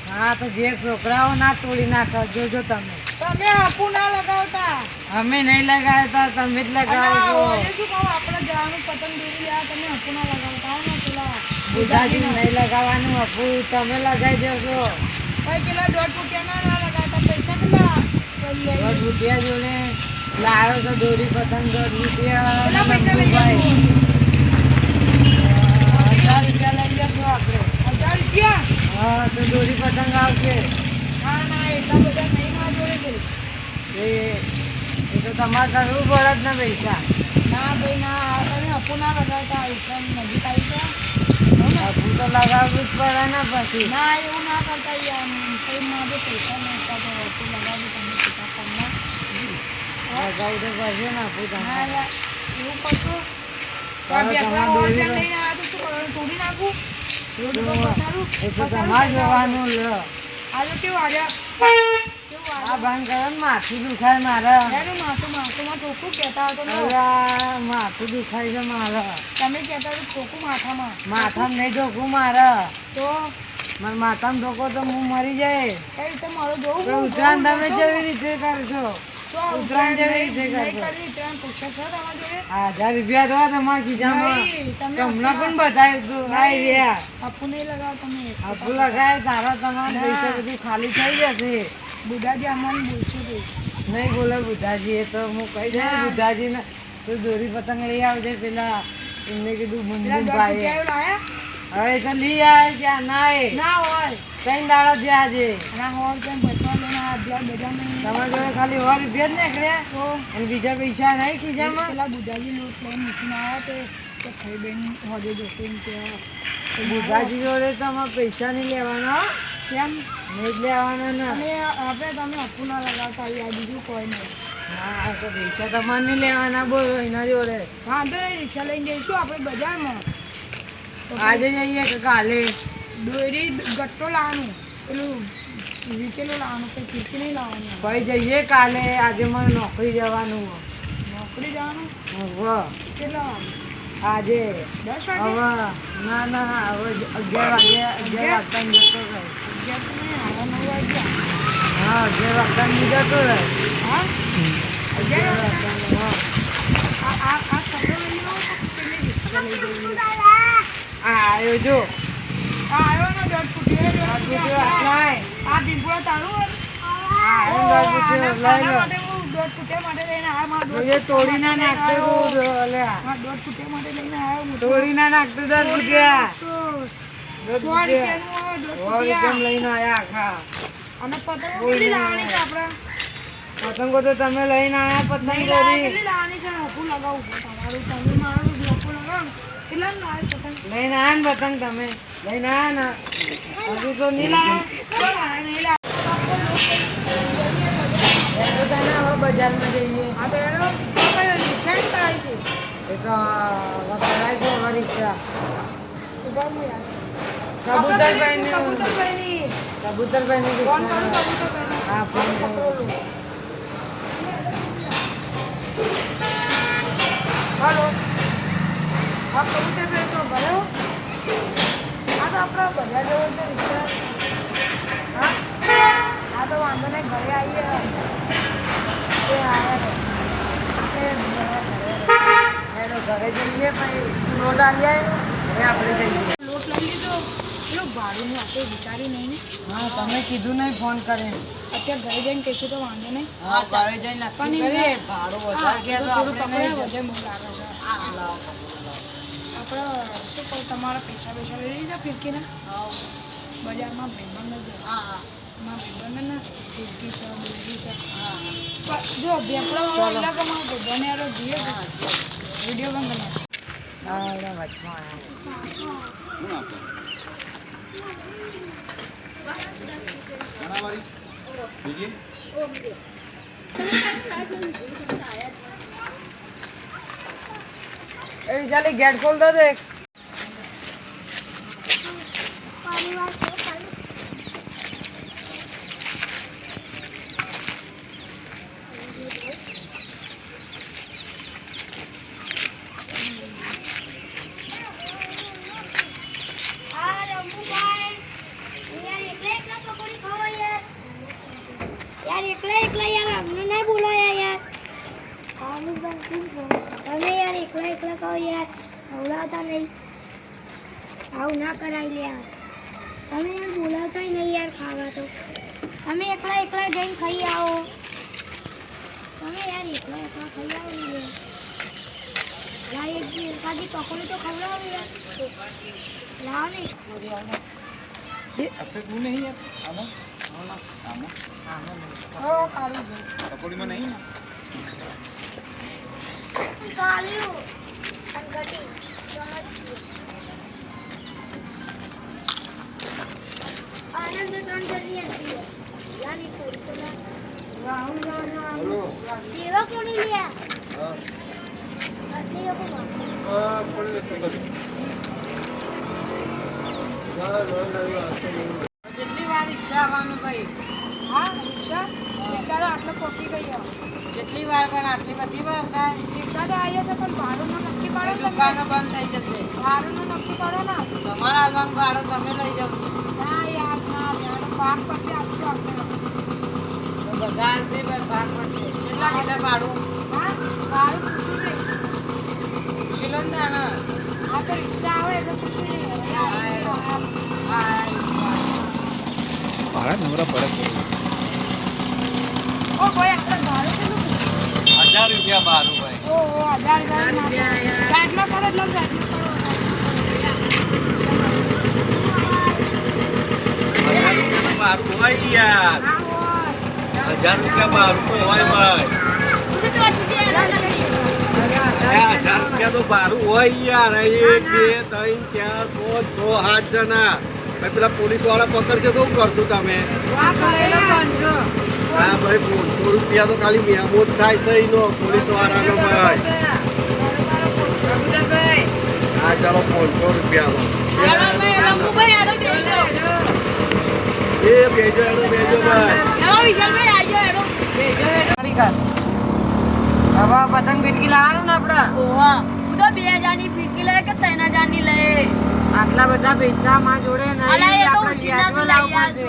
હા તો જે છોકરાઓ ના તોડી નાખો જોજો તમે આપુ ના લગાવતા અમે નહીં લગાવતા તમે જ લગાવો છો આપણે જવાનું પતંગ દોરી લેવા તમે આપુ ના લગાવતા પેલા બુધાજી નહીં લગાવવાનું આપુ તમે લગાવી દેશો ભાઈ પેલા 1.5 રૂપિયા ના લગાવતા પૈસા કેટલા 1.5 રૂપિયા જોડે લાવ્યો તો દોરી પતંગ 1.5 રૂપિયા પૈસા લઈ ભાઈ 1000 રૂપિયા લઈ જશો આપણે 1000 રૂપિયા હા તો દોરી પતંગ આવશે ના એટલા બધા નહીં ના જોડે એ તો તમારે કરવું પડે જ ને પૈસા ના ભાઈ ના તમે આપુ ના લગાવતા એકદમ નજીક આવી છે આપુ તો લગાવવું જ પડે ને પછી ના એવું ના કરતા યાર કઈ મારે પૈસા નહીં તો આપુ લગાવી તમે પૈસા કરના લગાવું તો પડશે ને આપુ ના તમારે યાર એવું કરશો લઈને આવ્યા તો શું કરવાનું તોડી નાખું એ તો તમારે જોવાનું લો આજે કેવું આવ્યા આ ભાન કરો ને માથું દુખાય મારા માથું ચોખ્ખું કહેતા હતો માથું દુખાય છે મારા તમે કહેતા હતો ચોખ્ખું માથામાં નહીં ઢોકું મારા તો મારા માથામાં ઢોકો તો હું મરી જાય કઈ રીતે મારો જોવું તો ઉત્તરાયણ તમે કેવી રીતે કરશો ઉત્તરાયણ કેવી રીતે કરશો 1000 રૂપિયા દો તમારા ખીચામાં તમને પણ બતાવ્યું તું આઈ રહ્યા આપુ નહીં લગાવ તમે આપુ લગાય તારા તમારા પૈસા બધું ખાલી થઈ જશે બુધાજી આમાં બોલશું નહીં બોલે બુધાજી એ તો હું કહી દઉં બુધાજી ને તું દોરી પતંગ લઈ આવજે પેલા એમને કીધું બુંદું ભાઈ હવે તો લઈ આવે ત્યાં ના હોય કઈ દાડા જ્યાં છે ના હોય કેમ બચવા લઈને બધા નહીં તમારે જોડે ખાલી 100 રૂપિયા જ નીકળ્યા તો અને બીજા પૈસા નહીં ખીચામાં પેલા બુધાજી લોટ લઈને મૂકીને આવ્યા તો ખાઈ બેન હોજે જશે એમ કે બુધાજી જોડે તમારે પૈસા નહીં લેવાના કેમ નહીં જ લેવાના ને અને આપણે તમે આપુ ના લગાવતા યાર બીજું કોઈ નહીં હા તો પૈસા તમારે નહીં લેવાના બોલો એના જોડે વાંધો નહીં રિક્ષા લઈને જઈશું આપણે બજારમાં આજે જઈએ કે કાલે દોરી ગટ્ટો લાવવાનું પેલું વીકેલું લાવવાનું કંઈ ફીરકી નહીં લાવવાનું ભાઈ જઈએ કાલે આજે મને નોકરી જવાનું નોકરી જવાનું કેટલા વાગે આજે 10 વાગે હવે ના હવે 11 વાગે 11 વાગતા જતો રહે 9 વાગ્યા હા 11 વાગતા જતો રહે હા 11 વાગતા આ સગડો લઈ લો તો પેલી રિક્ષા લઈ જઈએ આવ્યો જો આવ્યો ને 10 ફૂટિયા આ બિલકુલ તારું તોડી ના નાખતો તોડી ના નાખતો 10 રૂપિયા લઈને આયા આખા અને પતંગો તો તમે લઈને આયા પતંગ દોરી લાવવાની છે આપું લગાવું તમારું તમે મારું આપું લગાવ કેટલા લાવે પતંગ લઈને આયા ને પતંગ તમે લઈને આયા ને હજુ તો નહીં લાવે બજારમાં જઈએ હા તો એનો રિક્ષા કરાવી છે એ તો કરાય છે હવે રિક્ષા કબૂતરભાઈની હા ફોન કરું હાલો હા કબૂતરભાઈ તો ભલે હા તો આપણા બજાર જવું છે રિક્ષા હા તો વાંધો નહીં ઘરે આવીએ ઘરે જઈએ પછી લોટ આવીએ હવે આપણે જઈએ લોટ લઈ લીધો પેલું ભાડું આપણે વિચાર્યું નહીં ને હા તમે કીધું નહીં ફોન કરે અત્યારે ઘરે જઈને કહીશું તો વાંધો નહીં હા ઘરે જઈને નક્કી કરીએ ભાડું વધારે ગયા તો થોડું આપણે પકડે વધે બહુ લાગે છે આપણે શું કહું તમારા પૈસા લઈ લીધા ફિરકીના બજારમાં ભાઈબંધ હા ભાઈબંધ ના ફિરકી છે બુરકી છે જો ભેપડો ઇલાકામાં ભાઈબંધ યાર જોઈએ વિડીયો પણ બનાવે વચમાં ચાલે ગેટ ખોલ દો દેખ Bye. એકલા એકલા યાર અમને નહીં બોલાયા યાર તમે યાર એકલા એકલા કહો યાર બોલાવતા નહીં આવું ના કરાય લે યાર તમે યાર બોલાવતા નહીં યાર ખાવા તો તમે એકલા એકલા જઈને ખાઈ આવો તમે યાર એકલા એકલા ખાઈ આવો ને યાર એક એકાદી પકોડી તો ખવડાવો યાર લાવો ને પકોડીમાં નહીં કાલ્યું આનંદ ત્રણ જણની હતી યાની કોઈ દેવા કોની લ્યા આટલી લોકો કેટલી વાર રિક્ષા આવવાનું ભાઈ હા રિક્ષા રિક્ષા તો આટલો પહોંચી ગઈ કેટલી વાર પણ આટલી બધી વાર થાય રિક્ષા તો આવી જશે પણ ભાડુંનું નક્કી કરો ને દુકાનો બંધ થઈ જશે ભાડુંનું નક્કી કરો ને તમારા હાલવાનું ભાડો તમે લઈ જાઓ ના યાર ના યાર ભાગ પછી આપજો આપણે તો બધા હાલશે પણ ભાગ પડશે કેટલા કીધા ભાડું હા ભાડું પૂછું છે કિલો ને દાણા આ તો રિક્ષા આવે એટલે પૂછું નહીં ભાડા નવરા પરત ઓ ભાઈ આપણે ભાડું કેટલું 1000 રૂપિયા ભાડું ભાઈ ઓહો 1000 સાઈડમાં કરો એટલે ભાડું હોય યાર 1000 રૂપિયા ભાડું તો હોય ભાઈ 1000 રૂપિયા તો ભાડું હોય યાર 1 2 3 4 5 6 7 જણા ભાઈ પેલા પોલીસ વાળા પકડશે તો શું કરશું તમે હા ભાઈ 500 રૂપિયા તો ખાલી મેમો જ થાય છે એનો પોલીસ વાળાનો ભાઈ હા ચાલો 500 રૂપિયાનો એ બેજો ભાઈ હવે પતંગ ફિરકી લાવવાનું ને આપડે આટલા બધા પૈસા માં જોડે નહીં આપણે વ્યાજમાં લાવવું પડશે.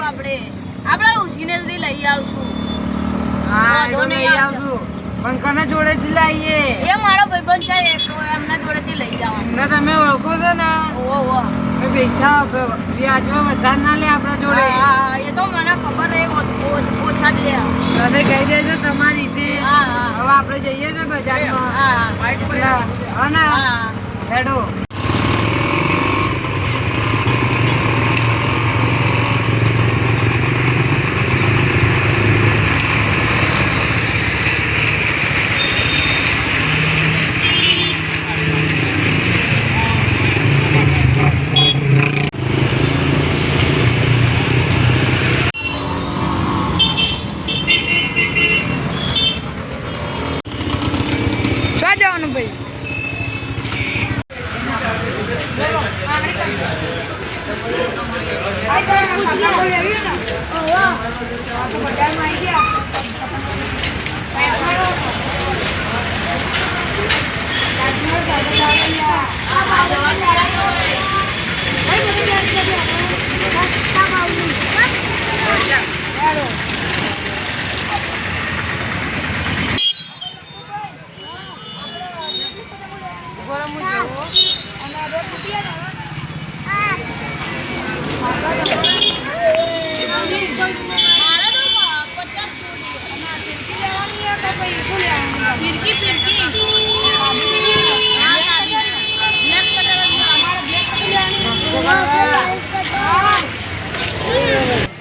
હા એનો લઈ આવશું પણ કને જોડેથી લાવીએ એમને તમે ઓળખો છો ને એ પૈસા વ્યાજમાં વધારે ના લે આપણા જોડે તમે કહી દેજો તમારી રીતે હવે આપણે જઈએ છે બજારમાં પેલા હા ને હેડો ક્યાં જવાનું ભાઈ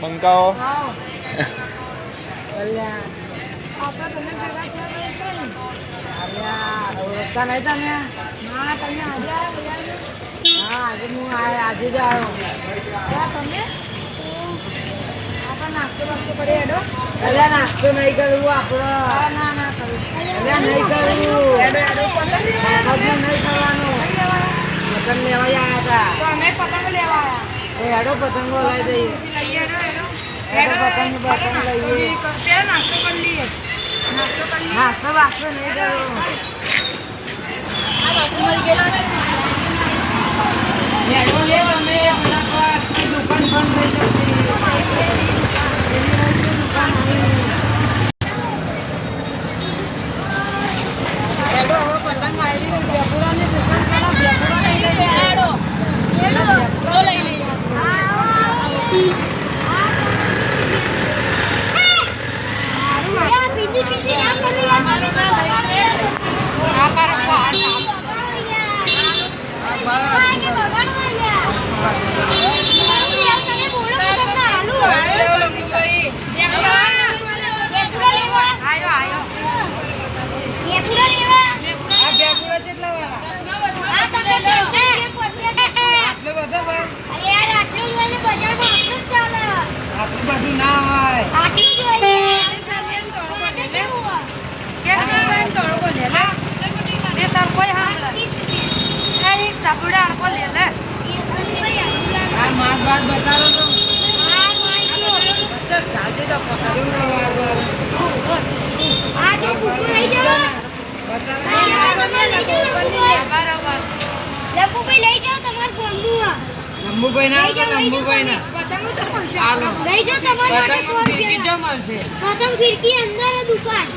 બંકાઓ ઓળખતા નહીં તમે ના તમે આજે હા આજે હું આજે જ આવ્યો તમે આપણે નાસ્તો વાસ્તો કરી હેડો અલ્યા નાસ્તો નહીં કરવું આપણો ના ના કરું અલ્યા નહીં કરવું હેડો હેડો પતંગ લેવા બધું નહીં કરવાનું પતંગ લેવા આવ્યા તો અમે પતંગ લેવા હતા એ હેડો પતંગો લઈ જઈએ લઈએ હેડો હેડો હેડો પતંગ લઈએ નાસ્તો કરી લઈએ નાસ્તો કરી લઈએ નાસ્તો વાસ્તો નહીં કરવું હેડો લે તમે ફટાફટ દુકાન બંધ થઈ જશે દુકાન આટલું જોઈએ આજે કેવું હોય? આ માસ બાદ બતાવો તો આ માઈકો. ચાલતી તો પકડ્યું આ જો કુકુ લઈ જાઓ. લંબુભાઈ લઈ જાઓ તમારું ફોનનું આ. લંબુભાઈ ના લંબુભાઈ ના ચાલો લઈ જાઓ તમારા માટે 100 પતંગ ફિરકી જો રૂપિયા. મળશે પતંગ ફિરકી અંદર જ દુકાન.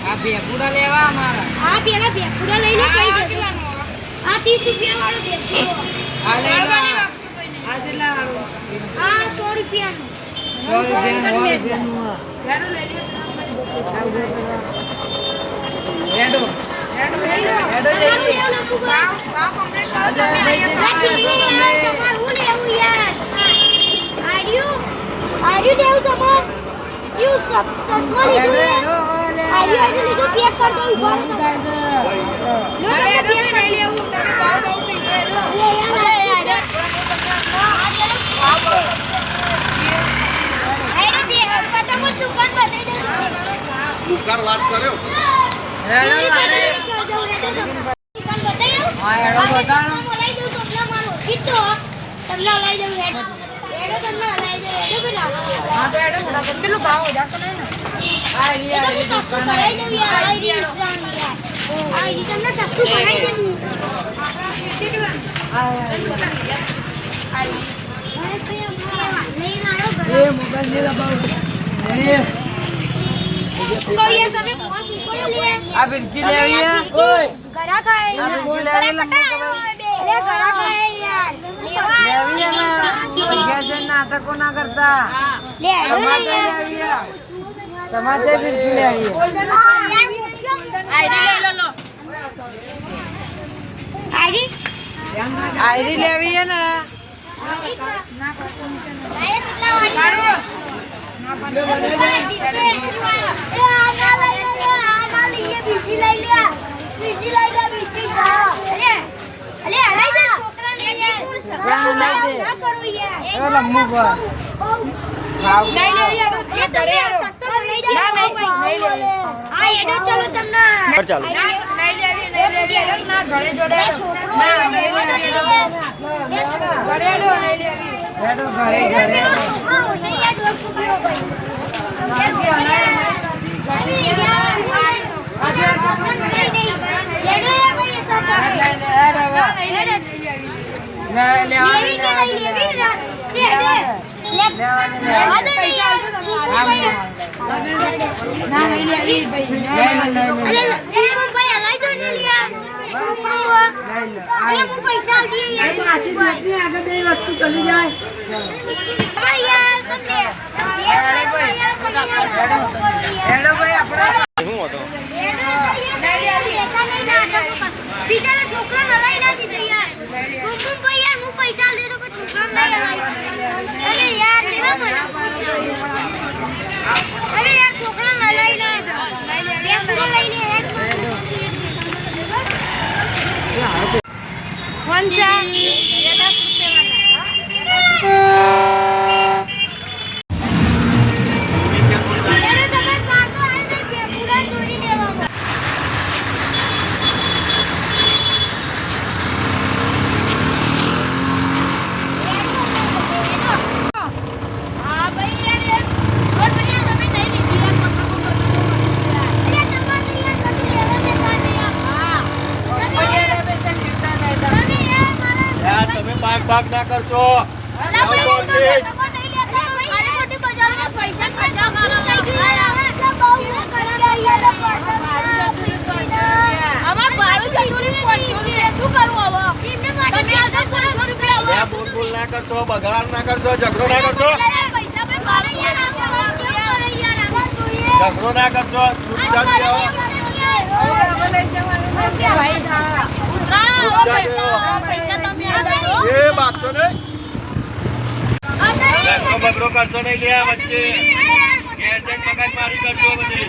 આ ભેપુડા લેવા અમારા આ પેલા ભેપુડા લઈ લો કઈ જજો. આ 30 રૂપિયા વાળો ભેપુડો. આ લઈ લો આ જેટલા આળું આ 100 રૂપિયાનું. 100 રૂપિયાનું રેડો તમારું લેવું લંબુભાઈ. આ ટીવી યાર તમારું લેવું યાર. આર્યું લેવું તમાર. યુ સસ્તો લીધું. આર્યું લીધું પેક કર દો ઉભા રહો. લો તમે પેક કરી લેવું તમે ભાવ બહુ થઈ ગયો. લે યાર આઈડો બે પતંગો દુકાન બતાઈ દે. દુકાન વાત કર્યો રેડો દુકાન બતાઈ દો. હા એડો બતાવો લઈ દઉં તમને મારો કીધો તમને લઈ દઉં હેડ એડો તમને લઈ દઉં એડો પેલા હા તો એડો થોડા કેટલું ભાવ વધારે તો નહીં ને આ એ તો હું સસ્તું કરાઈ દઉં યાર આઈ તમને સસ્તું કરાઈ દઉં એ મોબાઈલ ની લબાવ આ ફિરકી લેવી હે ઓય ઘરા ખાય આ ફિરકી લેવી લેવી હે ના પૈસા છે નાટકો ના કરતા તમારે લેવી હે તમારે ફિરકી લેવી આયરી લેવી હે ને રેડો ઘરે ઘરે બીજાના છોકરા નલાઈ નાખી દે યાર ભાઈ યાર હું પૈસા દે તો પછી છોકરા નહીં અરે યાર કેવા મજા અરે યાર છોકરા નલાઈ લે બે પૂરો લઈ લે હેડ કોણ છે ભાગ ના કરશો ના કરશો બગાડ ના કરશો ઝઘડો ના કરશો ઝઘડો ના કરશો એ બાગતો નહીં બગડો કરશો નહીં લ્યા વચ્ચે મગજ મારી કરશો બધી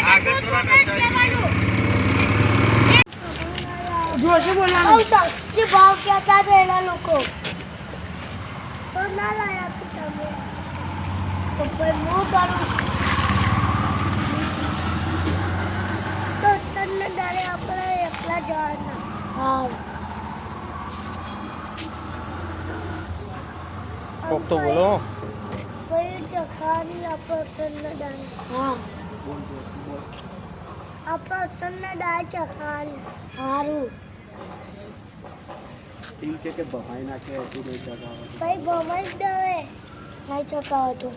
આગળ થોડા કરશો પછી ભાવ કહેતા હતા એના લોકો તો ના લાયા તમે તો ભાઈ હું કરું તો તને ડરે આપણે એકલા જવાના હા કોક તો બોલો કોઈ ચખાની આપણે તને ડરે હા આપણે તને ડરે ચખાની સારું ટીમ કે બહાઈ નાખે હજુ નહીં ચગાવે કઈ ભમાઈ જ ડરે નહીં ચકાવતો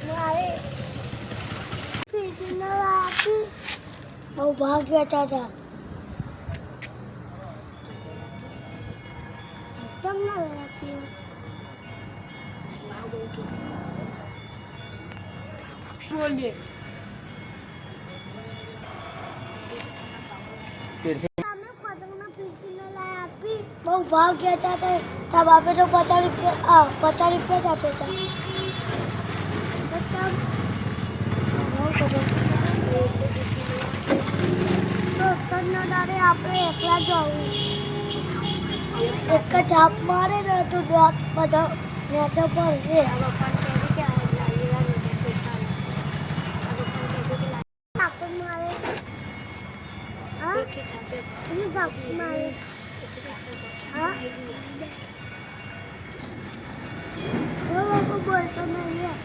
મારે પીટીને રાખી બહુ ભાગ્યા ચાચા તમને રાખી બોલીએ બહુ ભાવ કહેતા હતા તા બાપે તો 50 રૂપિયા 50 રૂપિયા જ આપ્યા હતા આપણે એકલા જવું એક જ થાપ મારે ને તો દોત બધા નેચો પડશે બોલતો નહીં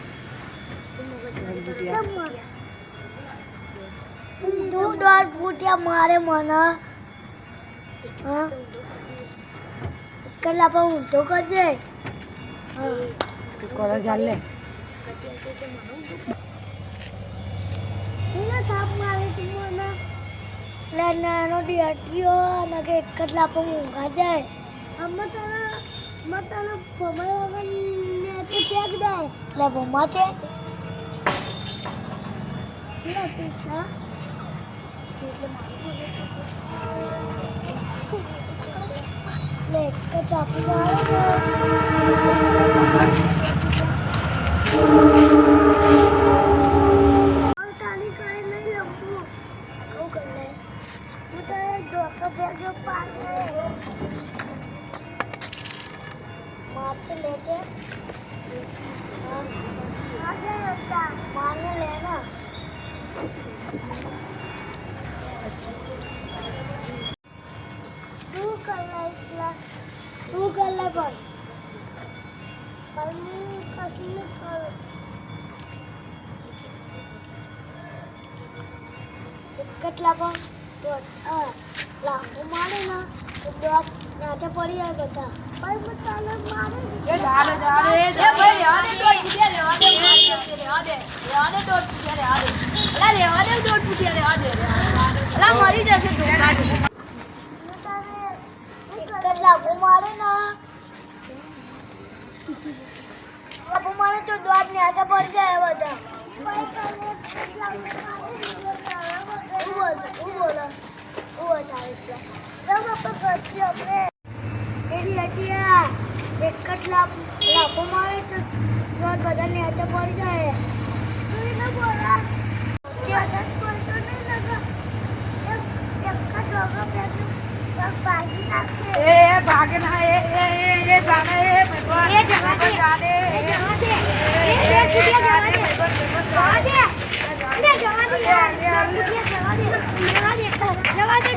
તું દોઢ ફૂટ્યા મારે મને હા કલા પણ ઊંધો કરજે તું કરો ચાલ લે થાપ મારે તું મને લે નાનો ડિયાટીઓ અને કે એક જ લાપો ઊંઘા જાય અમે તને ભમાઈ વગર ને તો ફેંક દે લે ભમા છે લે પીછા લે એક જ લાપો તારી કઈ નહીં લંબુ આવું કર લે હું તો ધોકા ભેગો પાડે मारते लेते मारने लेना तू कर ले पर कसम कर કેટલા પણ લાંબુ મારે ને તો દોત નાચે પડી જાય બધા ભાઈ હું તને મારે એ જાડે જાડે એ ભાઈ આને દોડ પૂછ્યા આને દોડ પૂછ્યા અલા લેવા દે દોડ પૂછ્યા અલા મરી જશે ધોકા એક જ લાંબુ મારે ને લાંબુ મારે તો દોત નાચે પડી જાય બધા એક જ લાભો મારે તો બધા નેચે પડી જાય ભાગે ના એ જાને જવા દે